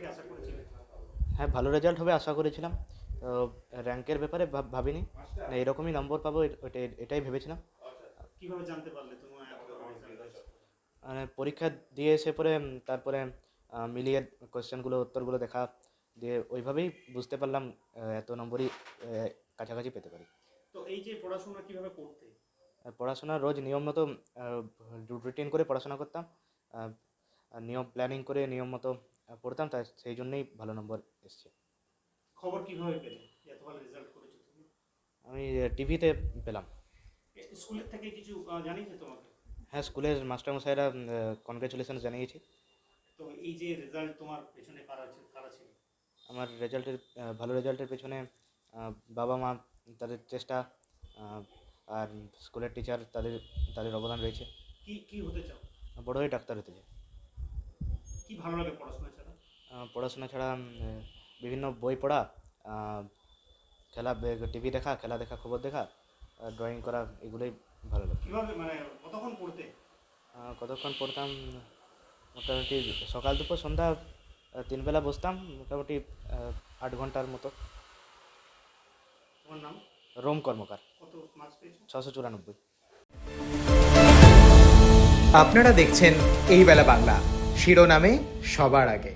থেকে আশা করেছিলে? হ্যাঁ, ভালো রেজাল্ট হবে আশা করেছিলাম। র্যাঙ্কের ব্যাপারে ভাবিনি, না এরকমই নম্বর পাবো এটাই ভেবেছিলাম। কিভাবে জানতে পারলে তোমার এত ভালো রেজাল্ট হয়েছে? মানে পরীক্ষা দিয়ে এসে পরে তারপরে মিলিয়ে কোশ্চেনগুলো উত্তরগুলো দেখা দিয়ে ওইভাবেই বুঝতে পারলাম এত নম্বরই কাছাকাছি পেতে পারি। তো এই যে পড়াশোনা কিভাবে করতে? পড়াশোনা রোজ নিয়ম মতো রুটিন করে পড়াশোনা করতাম, আহ, আর নিয়ম প্ল্যানিং করে নিয়ম মতো পড়তাম, তাই সেই জন্যই ভালো নম্বর এসছে। খবর কিভাবে পেলে এত ভালো রেজাল্ট করেছো তুমি? আমি টিভিতে পেলাম। স্কুলের থেকে কিছু জানিয়েছে তোমাকে? হ্যাঁ, স্কুলের মাস্টারমশাইরা কনগ্রেচুলেশন জানিয়েছি। তো এই যে রেজাল্ট তোমার পেছনে কারা ছিল? আমার রেজাল্টের ভালো রেজাল্টের পেছনে বাবা মা, তাদের চেষ্টা, আহ, আর স্কুলের টিচার, তাদের তাদের অবদান রয়েছে। কি কি হতে চাও? বড় হয়ে ডাক্তার হতে চাই। কি ভালো লাগে পড়াশোনা ছাড়া? পড়াশোনা ছাড়া বিভিন্ন বই পড়া, আহ, খেলা, টিভি দেখা, খেলা দেখা, খবর দেখা, ড্রয়িং করা, এগুলোই ভালো লাগে। কিভাবে মানে কতক্ষণ পড়তে? কতক্ষণ পড়তাম, মোটামুটি সকাল দুপুর সন্ধ্যা 3 বেলা বসতাম, মোটামুটি 8 ঘন্টার মতো। তোমার নাম? রোম কর্মকার। কত মার্কস পেয়েছো? 694। আপনারা দেখছেন এই বেলা বাংলা, শিরোনামে সবার আগে।